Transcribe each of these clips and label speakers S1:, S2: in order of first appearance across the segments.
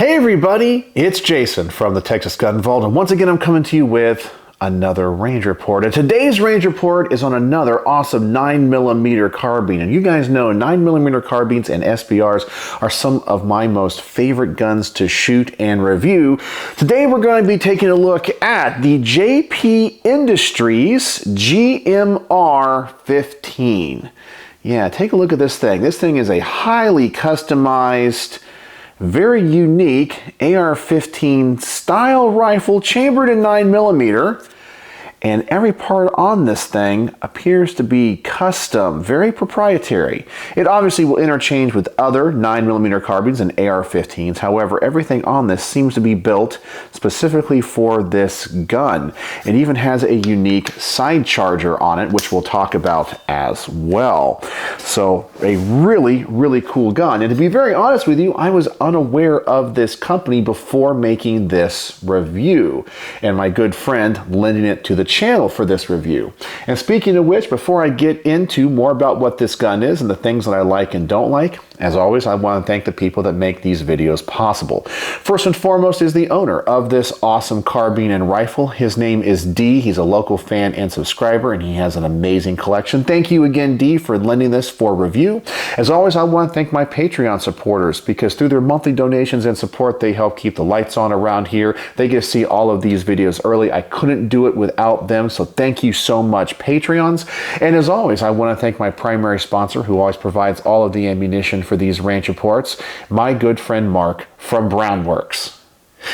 S1: Hey everybody, it's Jason from the Texas Gun Vault, and once again I'm coming to you with another range report. And today's range report is on another awesome 9mm carbine. And you guys know 9mm carbines and SBRs are some of my most favorite guns to shoot and review. Today we're going to be taking a look at the JP Industries GMR-15. Yeah, take a look at this thing. This thing is a highly customized, very unique AR-15 style rifle chambered in 9mm, and every part on this thing appears to be custom, very proprietary. It obviously will interchange with other 9mm carbines and AR-15s. However, everything on this seems to be built specifically for this gun. It even has a unique side charger on it, which we'll talk about as well. So a really, really cool gun. And to be very honest with you, I was unaware of this company before making this review, and my good friend lending it to the channel for this review. And speaking of which, before I get into more about what this gun is and the things that I like and don't like, as always, I want to thank the people that make these videos possible. First and foremost is the owner of this awesome carbine and rifle. His name is D. He's a local fan and subscriber, and he has an amazing collection. Thank you again, D, for lending this for review. As always, I want to thank my Patreon supporters, because through their monthly donations and support, they help keep the lights on around here. They get to see all of these videos early. I couldn't do it without them, so thank you so much, Patreons. And as always, I want to thank my primary sponsor, who always provides all of the ammunition for these range reports, my good friend Mark from Brownworks.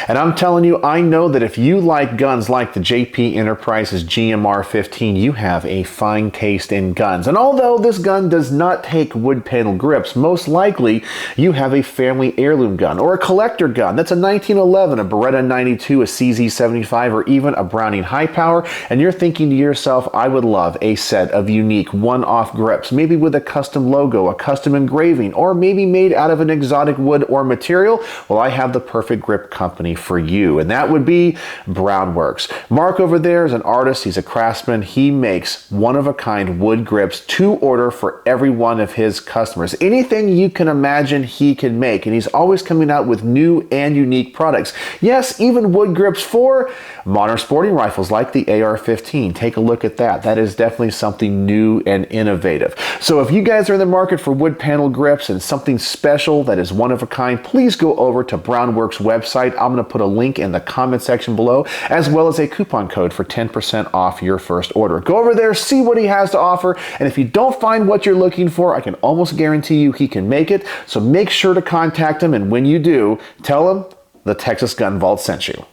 S1: And I'm telling you, I know that if you like guns like the JP Enterprises GMR-15, you have a fine taste in guns. And although this gun does not take wood panel grips, most likely you have a family heirloom gun or a collector gun. That's a 1911, a Beretta 92, a CZ75, or even a Browning high power. And you're thinking to yourself, I would love a set of unique one-off grips, maybe with a custom logo, a custom engraving, or maybe made out of an exotic wood or material. Well, I have the perfect grip company for you, and that would be Brownworks. Mark over there is an artist. He's a craftsman. He makes one-of-a-kind wood grips to order for every one of his customers. Anything you can imagine he can make, and he's always coming out with new and unique products. Yes, even wood grips for modern sporting rifles like the AR-15. Take a look at that. That is definitely something new and innovative. So if you guys are in the market for wood panel grips and something special that is one of a kind, please go over to Brownworks' website. I'm going to put a link in the comment section below, as well as a coupon code for 10% off your first order. Go over there, see what he has to offer, and if you don't find what you're looking for, I can almost guarantee you he can make it. So make sure to contact him, and when you do, tell him the Texas Gun Vault sent you.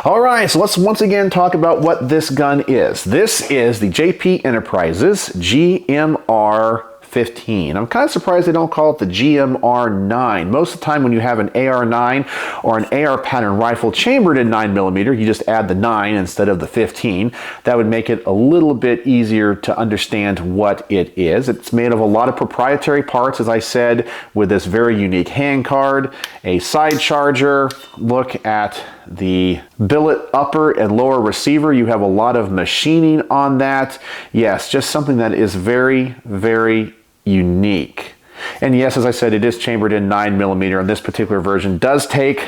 S1: All right, so let's once again talk about what this gun is. This is the JP Enterprises GMR-15. I'm kind of surprised they don't call it the GMR-9. Most of the time when you have an AR-9 or an AR pattern rifle chambered in 9mm, you just add the 9 instead of the 15. That would make it a little bit easier to understand what it is. It's made of a lot of proprietary parts, as I said, with this very unique hand card, a side charger. Look at the billet upper and lower receiver. You have a lot of machining on that. Yes, just something that is very, very unique. And yes, as I said, it is chambered in 9mm, and this particular version does take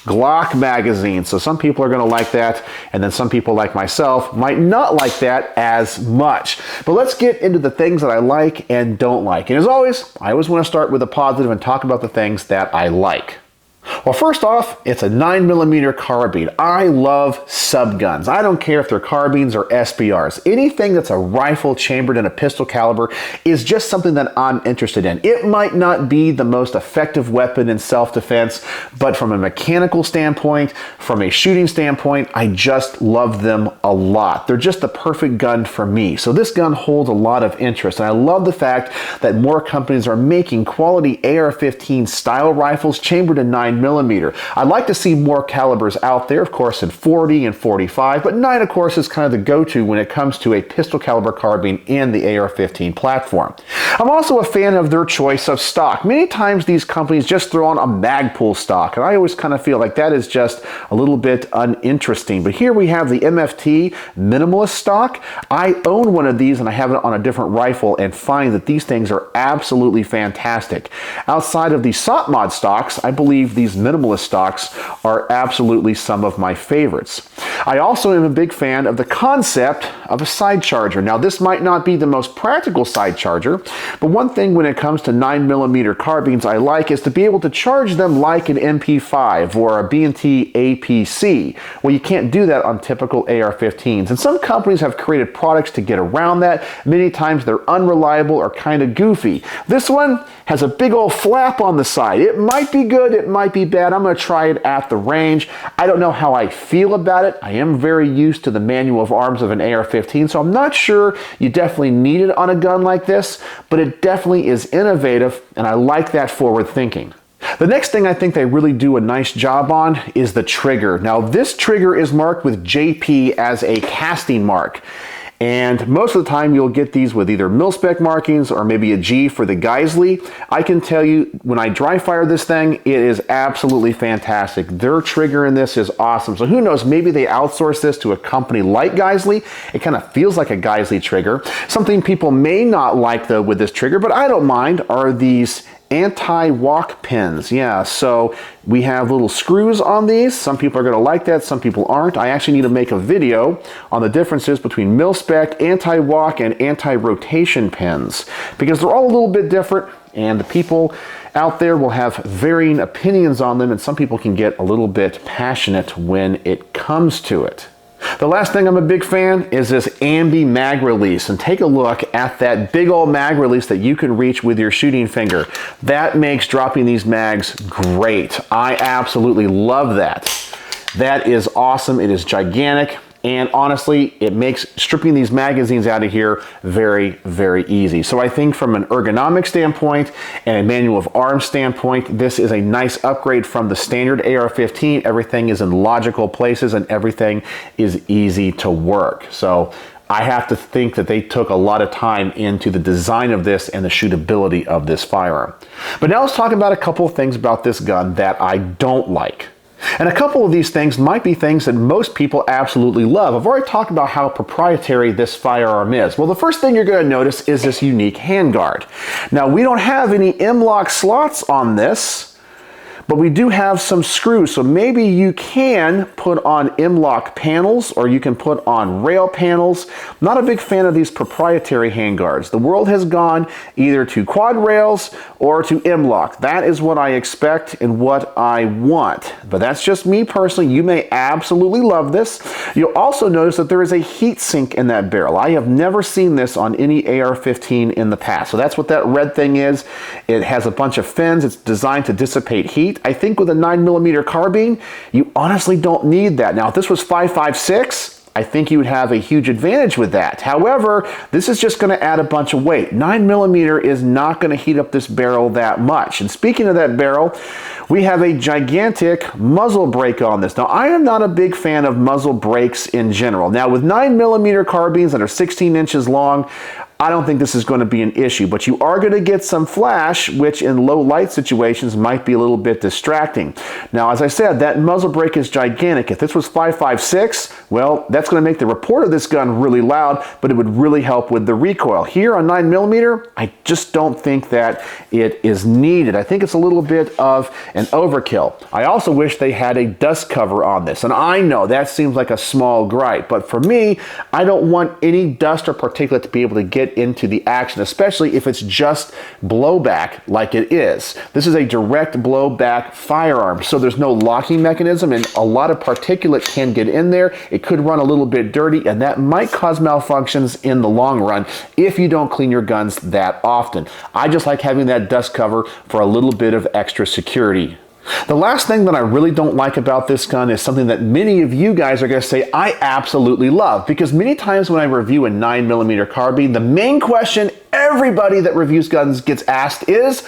S1: Glock magazines. So some people are going to like that, and then some people like myself might not like that as much. But let's get into the things that I like and don't like. And as always, I always want to start with a positive and talk about the things that I like. Well, first off, it's a 9mm carbine. I love subguns. I don't care if they're carbines or SBRs. Anything that's a rifle chambered in a pistol caliber is just something that I'm interested in. It might not be the most effective weapon in self-defense, but from a mechanical standpoint, from a shooting standpoint, I just love them a lot. They're just the perfect gun for me. So this gun holds a lot of interest, and I love the fact that more companies are making quality AR-15 style rifles chambered in 9mm. I'd like to see more calibers out there, of course, in 40 and 45, but 9, of course, is kind of the go-to when it comes to a pistol caliber carbine in the AR-15 platform. I'm also a fan of their choice of stock. Many times these companies just throw on a Magpul stock, and I always kind of feel like that is just a little bit uninteresting. But here we have the MFT minimalist stock. I own one of these, and I have it on a different rifle, and find that these things are absolutely fantastic. Outside of the SOT mod stocks, I believe these these minimalist stocks are absolutely some of my favorites. I also am a big fan of the concept of a side charger. Now, this might not be the most practical side charger, but one thing when it comes to 9mm carbines I like is to be able to charge them like an MP5 or a B&T APC. Well, you can't do that on typical AR-15s, and some companies have created products to get around that. Many times they're unreliable or kind of goofy. This one has a big old flap on the side. It might be good, it might be bad. I'm going to try it at the range. I don't know how I feel about it. I am very used to the manual of arms of an AR-15, so I'm not sure you definitely need it on a gun like this, but it definitely is innovative, and I like that forward thinking. The next thing I think they really do a nice job on is the trigger. Now, this trigger is marked with JP as a casting mark. And most of the time you'll get these with either mil-spec markings or maybe a G for the Geissele. I can tell you, when I dry fire this thing, it is absolutely fantastic. Their trigger in this is awesome. So who knows, maybe they outsource this to a company like Geissele. It kind of feels like a Geissele trigger. Something people may not like though with this trigger, but I don't mind, are these anti-walk pins. Yeah, so we have little screws on these. Some people are going to like that, some people aren't. I actually need to make a video on the differences between mil-spec, anti-walk, and anti-rotation pins, because they're all a little bit different, and the people out there will have varying opinions on them, and some people can get a little bit passionate when it comes to it. The last thing I'm a big fan is this ambi mag release, and take a look at that big old mag release that you can reach with your shooting finger. That makes dropping these mags great. I absolutely love that. That is awesome. It is gigantic. And honestly, it makes stripping these magazines out of here very, very easy. So I think from an ergonomic standpoint and a manual of arms standpoint, this is a nice upgrade from the standard AR-15. Everything is in logical places and everything is easy to work. So I have to think that they took a lot of time into the design of this and the shootability of this firearm. But now let's talk about a couple of things about this gun that I don't like. And a couple of these things might be things that most people absolutely love. I've already talked about how proprietary this firearm is. Well, the first thing you're going to notice is this unique handguard. Now, we don't have any M-lock slots on this, but we do have some screws, so maybe you can put on M-lock panels or you can put on rail panels. Not a big fan of these proprietary handguards. The world has gone either to quad rails or to M-lock. That is what I expect and what I want. But that's just me personally. You may absolutely love this. You'll also notice that there is a heat sink in that barrel. I have never seen this on any AR-15 in the past. So that's what that red thing is. It has a bunch of fins. It's designed to dissipate heat. I think with a 9mm carbine, you honestly don't need that. Now, if this was 5.56, I think you would have a huge advantage with that. However, this is just going to add a bunch of weight. 9mm is not going to heat up this barrel that much. And speaking of that barrel, we have a gigantic muzzle brake on this. Now, I am not a big fan of muzzle brakes in general. Now, with 9mm carbines that are 16 inches long, I don't think this is going to be an issue, but you are going to get some flash, which in low light situations might be a little bit distracting. Now, as I said, that muzzle brake is gigantic. If this was 5.56, well, that's going to make the report of this gun really loud, but it would really help with the recoil. Here on 9mm, I just don't think that it is needed. I think it's a little bit of an overkill. I also wish they had a dust cover on this, and I know that seems like a small gripe, but for me, I don't want any dust or particulate to be able to get into the action, especially if it's just blowback like it is. This is a direct blowback firearm, so there's no locking mechanism, and a lot of particulate can get in there. It could run a little bit dirty, and that might cause malfunctions in the long run if you don't clean your guns that often. I just like having that dust cover for a little bit of extra security. The last thing that I really don't like about this gun is something that many of you guys are going to say I absolutely love, because many times when I review a 9mm carbine, the main question everybody that reviews guns gets asked is,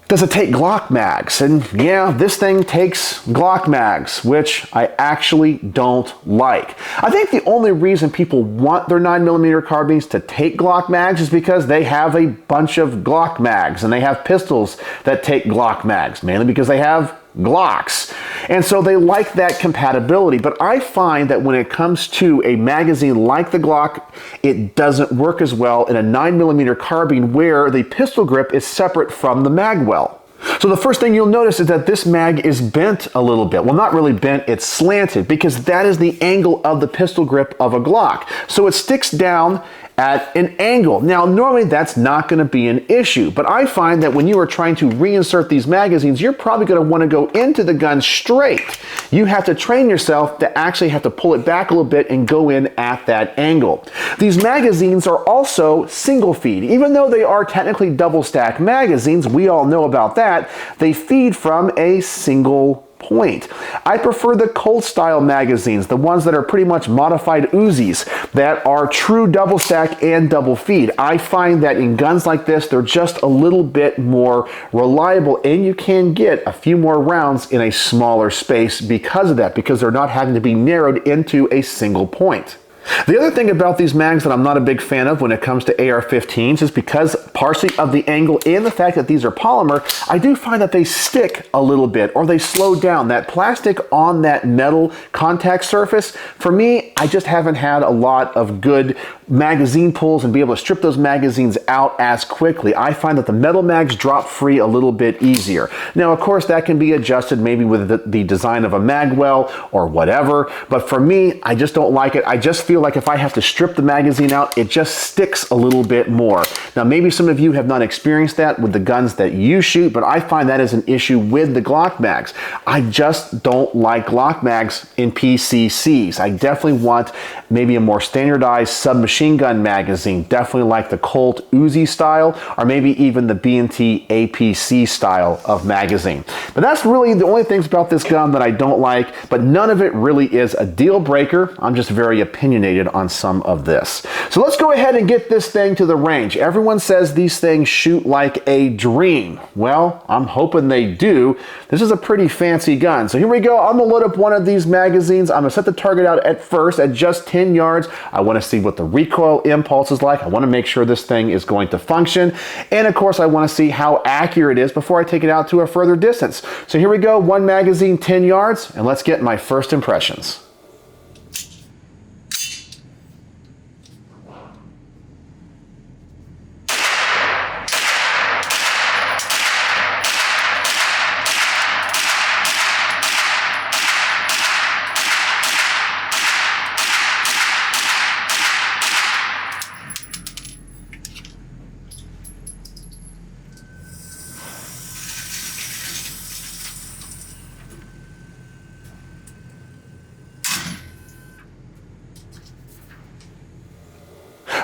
S1: does it take Glock mags? And yeah, this thing takes Glock mags, which I actually don't like. I think the only reason people want their 9mm carbines to take Glock mags is because they have a bunch of Glock mags, and they have pistols that take Glock mags, mainly because they have Glocks. And so they like that compatibility, but I find that when it comes to a magazine like the Glock, it doesn't work as well in a 9mm carbine where the pistol grip is separate from the mag well. So the first thing you'll notice is that this mag is bent a little bit. Well, not really bent, it's slanted, because that is the angle of the pistol grip of a Glock. So it sticks down at an angle. Now, normally that's not going to be an issue, but I find that when you are trying to reinsert these magazines, you're probably going to want to go into the gun straight. You have to train yourself to actually have to pull it back a little bit and go in at that angle. These magazines are also single feed. Even though they are technically double stack magazines, we all know about that, they feed from a single point. I prefer the Colt style magazines, the ones that are pretty much modified Uzis that are true double stack and double feed. I find that in guns like this, they're just a little bit more reliable, and you can get a few more rounds in a smaller space because of that, because they're not having to be narrowed into a single point. The other thing about these mags that I'm not a big fan of when it comes to AR-15s is because partially of the angle and the fact that these are polymer, I do find that they stick a little bit or they slow down. That plastic on that metal contact surface, for me, I just haven't had a lot of good magazine pulls and be able to strip those magazines out as quickly. I find that the metal mags drop free a little bit easier. Now, of course, that can be adjusted maybe with the design of a mag well or whatever, but for me, I just don't like it. I just feel like if I have to strip the magazine out, it just sticks a little bit more. Now, maybe some of you have not experienced that with the guns that you shoot, but I find that is an issue with the Glock mags. I just don't like Glock mags in PCCs. I definitely want maybe a more standardized submachine gun magazine, definitely like the Colt Uzi style, or maybe even the B&T APC style of magazine. But that's really the only things about this gun that I don't like, but none of it really is a deal breaker. I'm just very opinionated on some of this. So let's go ahead and get this thing to the range. Everyone says these things shoot like a dream. Well, I'm hoping they do. This is a pretty fancy gun. So here we go. I'm gonna load up one of these magazines. I'm gonna set the target out at first at just 10 yards. I wanna see what the recoil impulse is like. I wanna make sure this thing is going to function. And of course, I wanna see how accurate it is before I take it out to a further distance. So here we go, one magazine, 10 yards, and let's get my first impressions.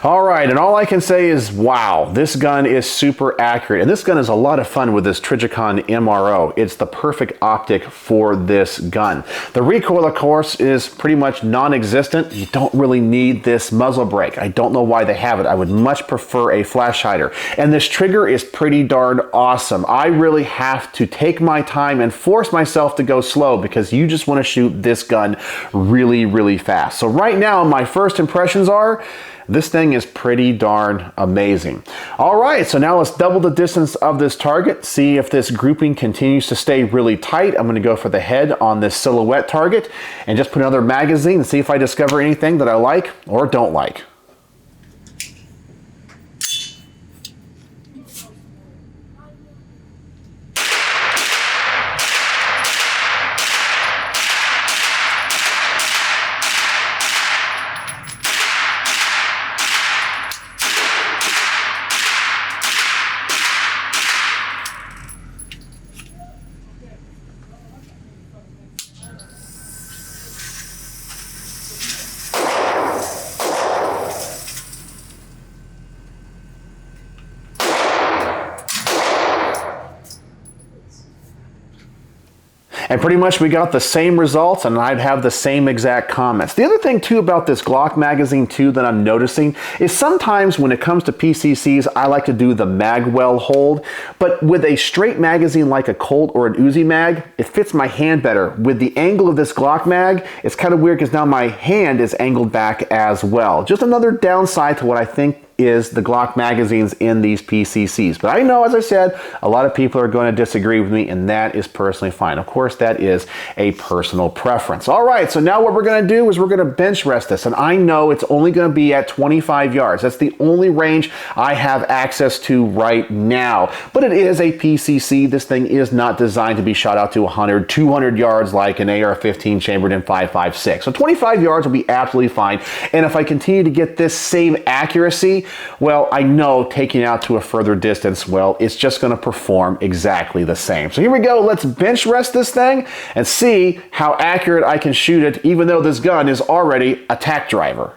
S1: All right, and all I can say is, wow, this gun is super accurate. And this gun is a lot of fun with this Trijicon MRO. It's the perfect optic for this gun. The recoil, of course, is pretty much non-existent. You don't really need this muzzle brake. I don't know why they have it. I would much prefer a flash hider. And this trigger is pretty darn awesome. I really have to take my time and force myself to go slow because you just want to shoot this gun really, really fast. So right now, my first impressions are, this thing is pretty darn amazing. All right, so now let's double the distance of this target, see if this grouping continues to stay really tight. I'm gonna go for the head on this silhouette target and just put another magazine and see if I discover anything that I like or don't like. And pretty much we got the same results, and I'd have the same exact comments. The other thing too about this Glock magazine too that I'm noticing is sometimes when it comes to PCCs, I like to do the mag well hold, but with a straight magazine like a Colt or an Uzi mag, it fits my hand better. With the angle of this Glock mag, it's kind of weird because now my hand is angled back as well. Just another downside to what I think is the Glock magazines in these PCCs. But I know, as I said, a lot of people are going to disagree with me, and that is personally fine. Of course, that is a personal preference. All right, so now what we're going to do is we're going to bench rest this, and I know it's only going to be at 25 yards. That's the only range I have access to right now. But it is a PCC. This thing is not designed to be shot out to 100, 200 yards like an AR-15 chambered in 5.56. So 25 yards will be absolutely fine. And if I continue to get this same accuracy, well, I know taking it out to a further distance, well, it's just going to perform exactly the same. So here we go. Let's bench rest this thing and see how accurate I can shoot it, even though this gun is already a tack driver.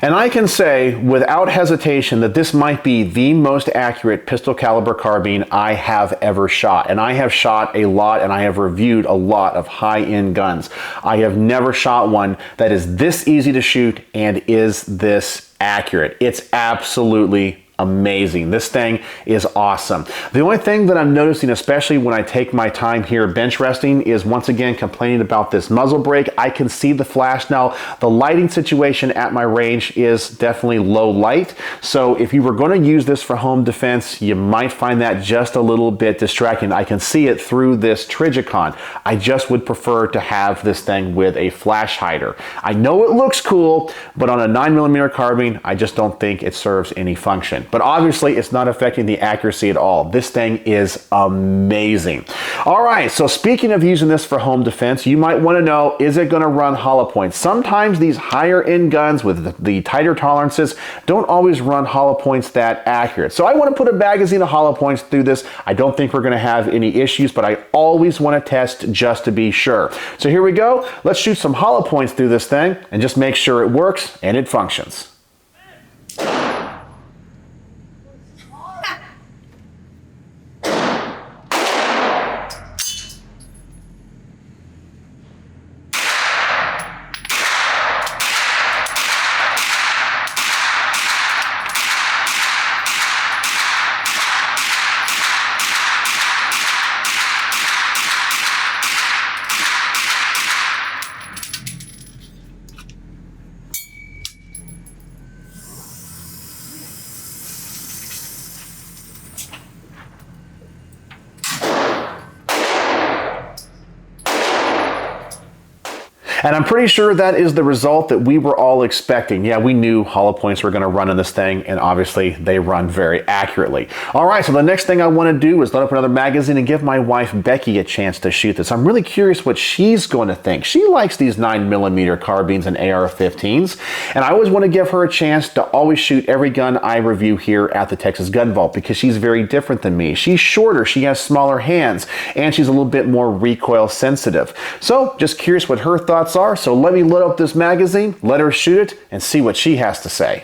S1: And I can say without hesitation that this might be the most accurate pistol caliber carbine I have ever shot. And I have shot a lot, and I have reviewed a lot of high-end guns. I have never shot one that is this easy to shoot and is this accurate. It's absolutely amazing. This thing is awesome. The only thing that I'm noticing, especially when I take my time here bench resting, is once again complaining about this muzzle brake. I can see the flash now. The lighting situation at my range is definitely low light. So if you were going to use this for home defense, you might find that just a little bit distracting. I can see it through this Trigicon. I just would prefer to have this thing with a flash hider. I know it looks cool, but on a 9mm carbine, I just don't think it serves any function. But obviously, it's not affecting the accuracy at all. This thing is amazing. All right, so speaking of using this for home defense, you might want to know, is it going to run hollow points? Sometimes these higher end guns with the tighter tolerances don't always run hollow points that accurate. So I want to put a magazine of hollow points through this. I don't think we're going to have any issues, but I always want to test just to be sure. So here we go. Let's shoot some hollow points through this thing and just make sure it works and it functions. And I'm pretty sure that is the result that we were all expecting. Yeah, we knew hollow points were going to run in this thing, and obviously they run very accurately. All right, so the next thing I want to do is load up another magazine and give my wife Becky a chance to shoot this. I'm really curious what she's going to think. She likes these 9mm carbines and AR-15s, and I always want to give her a chance to always shoot every gun I review here at the Texas Gun Vault, because she's very different than me. She's shorter, she has smaller hands, and she's a little bit more recoil sensitive. So just curious what her thoughts are, so let me load up this magazine, let her shoot it, and see what she has to say.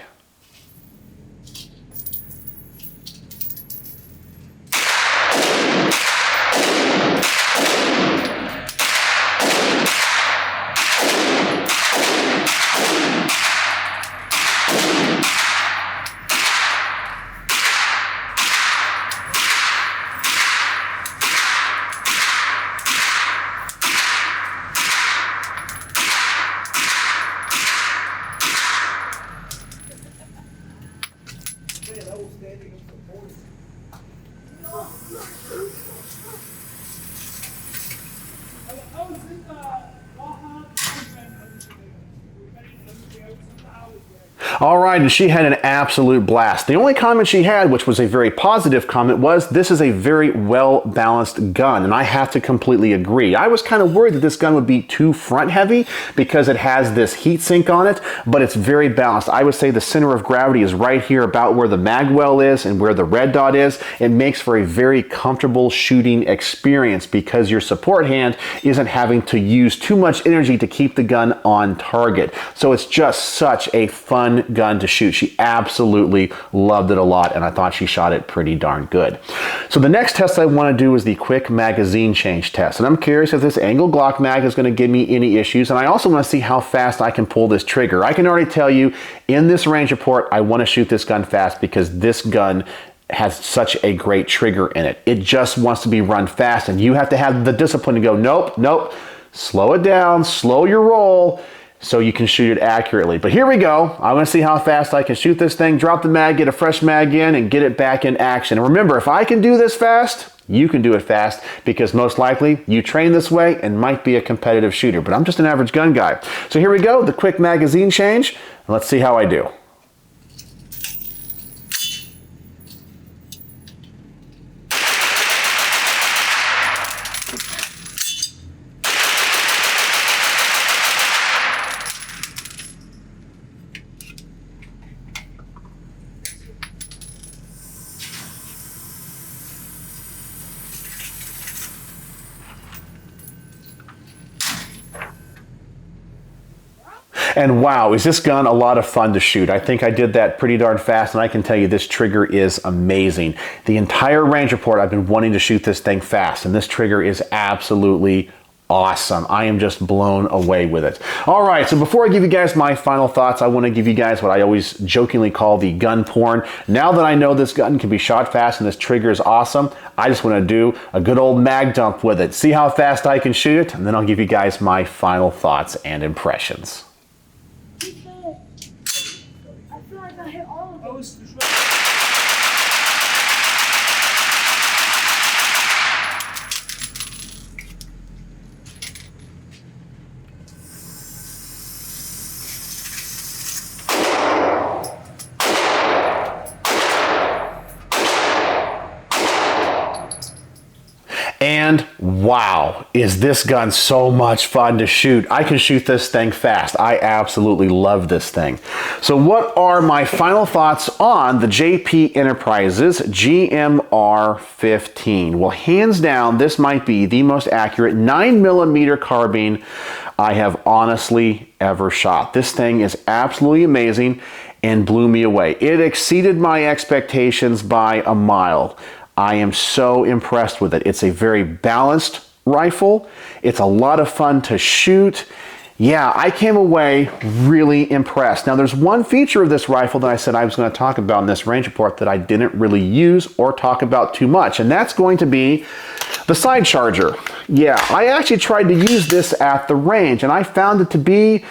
S1: All right, and she had an absolute blast. The only comment she had, which was a very positive comment, was this is a very well-balanced gun, and I have to completely agree. I was kind of worried that this gun would be too front-heavy because it has this heat sink on it, but it's very balanced. I would say the center of gravity is right here about where the mag well is and where the red dot is. It makes for a very comfortable shooting experience because your support hand isn't having to use too much energy to keep the gun on target. So it's just such a fun gun to shoot. She absolutely loved it a lot, and I thought she shot it pretty darn good. So the next test I want to do is the quick magazine change test, and I'm curious if this angle Glock mag is going to give me any issues, and I also want to see how fast I can pull this trigger. I can already tell you in this range report I want to shoot this gun fast because this gun has such a great trigger in it. It just wants to be run fast, and you have to have the discipline to go, nope, nope, slow it down, slow your roll, so you can shoot it accurately. But here we go. I want to see how fast I can shoot this thing, drop the mag, get a fresh mag in, and get it back in action. And remember, if I can do this fast, you can do it fast because most likely you train this way and might be a competitive shooter. But I'm just an average gun guy. So here we go, the quick magazine change, and let's see how I do. And wow, is this gun a lot of fun to shoot. I think I did that pretty darn fast, and I can tell you this trigger is amazing. The entire range report I've been wanting to shoot this thing fast, and this trigger is absolutely awesome. I am just blown away with it. All right, so before I give you guys my final thoughts, I want to give you guys what I always jokingly call the gun porn. Now that I know this gun can be shot fast and this trigger is awesome, I just want to do a good old mag dump with it, see how fast I can shoot it, and then I'll give you guys my final thoughts and impressions.
S2: I feel like I hit all of them.
S1: And wow, is this gun so much fun to shoot. I can shoot this thing fast. I absolutely love this thing. So what are my final thoughts on the JP Enterprises GMR-15? Well, hands down, this might be the most accurate 9mm carbine I have honestly ever shot. This thing is absolutely amazing and blew me away. It exceeded my expectations by a mile. I am so impressed with it. It's a very balanced rifle. It's a lot of fun to shoot. Yeah, I came away really impressed. Now, there's one feature of this rifle that I said I was going to talk about in this range report that I didn't really use or talk about too much, and that's going to be the side charger. Yeah, I actually tried to use this at the range, and I found it to be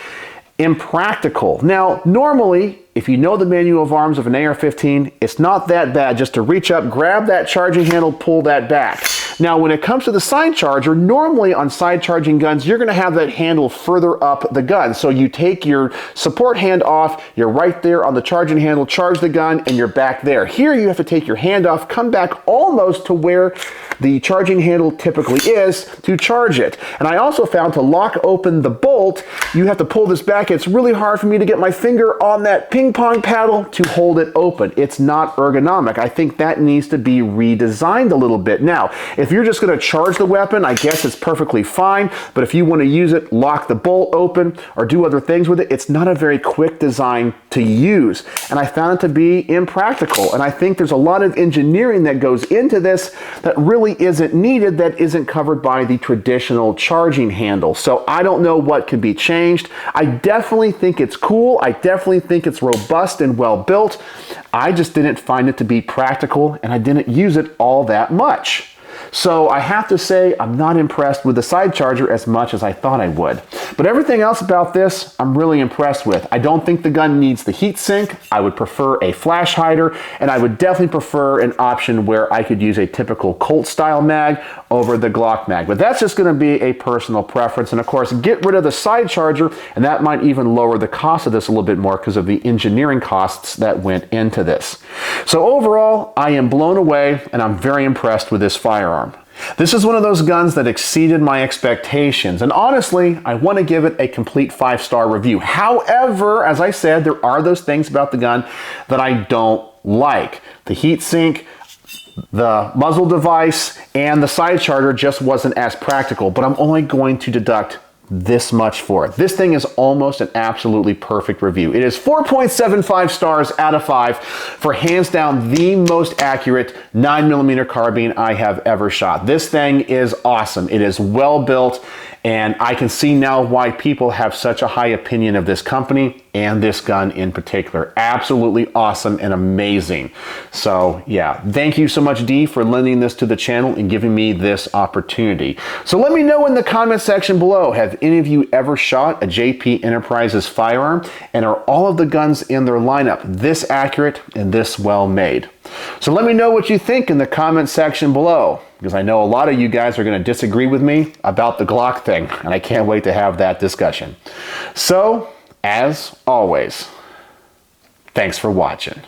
S1: impractical. Now, normally, if you know the manual of arms of an AR-15, it's not that bad just to reach up, grab that charging handle, pull that back. Now, when it comes to the side charger, normally on side charging guns, you're going to have that handle further up the gun. So you take your support hand off, you're right there on the charging handle, charge the gun, and you're back there. Here, you have to take your hand off, come back almost to where the charging handle typically is to charge it. And I also found to lock open the bolt, you have to pull this back. It's really hard for me to get my finger on that ping pong paddle to hold it open. It's not ergonomic. I think that needs to be redesigned a little bit. Now, if you're just going to charge the weapon, I guess it's perfectly fine, but if you want to use it, lock the bolt open, or do other things with it, it's not a very quick design to use. And I found it to be impractical. And I think there's a lot of engineering that goes into this that really isn't needed, that isn't covered by the traditional charging handle. So I don't know what could be changed. I definitely think it's cool. I definitely think it's robust and well built. I just didn't find it to be practical, and I didn't use it all that much. So I have to say I'm not impressed with the side charger as much as I thought I would. But everything else about this I'm really impressed with. I don't think the gun needs the heat sink. I would prefer a flash hider, and I would definitely prefer an option where I could use a typical Colt style mag over the Glock mag. But that's just going to be a personal preference. And of course, get rid of the side charger, and that might even lower the cost of this a little bit more because of the engineering costs that went into this. So overall, I am blown away, and I'm very impressed with this firearm. This is one of those guns that exceeded my expectations, and honestly, I want to give it a complete 5-star review. However, as I said, there are those things about the gun that I don't like. The heat sink, the muzzle device, and the side charger just wasn't as practical, but I'm only going to deduct this much for it. This thing is almost an absolutely perfect review. It is 4.75 stars out of 5 for hands down the most accurate 9mm carbine I have ever shot. This thing is awesome. It is well built, and I can see now why people have such a high opinion of this company and this gun in particular. Absolutely awesome and amazing. So yeah, thank you so much, D, for lending this to the channel and giving me this opportunity. So let me know in the comment section below, have any of you ever shot a JP Enterprises firearm, and are all of the guns in their lineup this accurate and this well made? So let me know what you think in the comment section below, because I know a lot of you guys are going to disagree with me about the Glock thing, and I can't wait to have that discussion. So, as always, thanks for watching.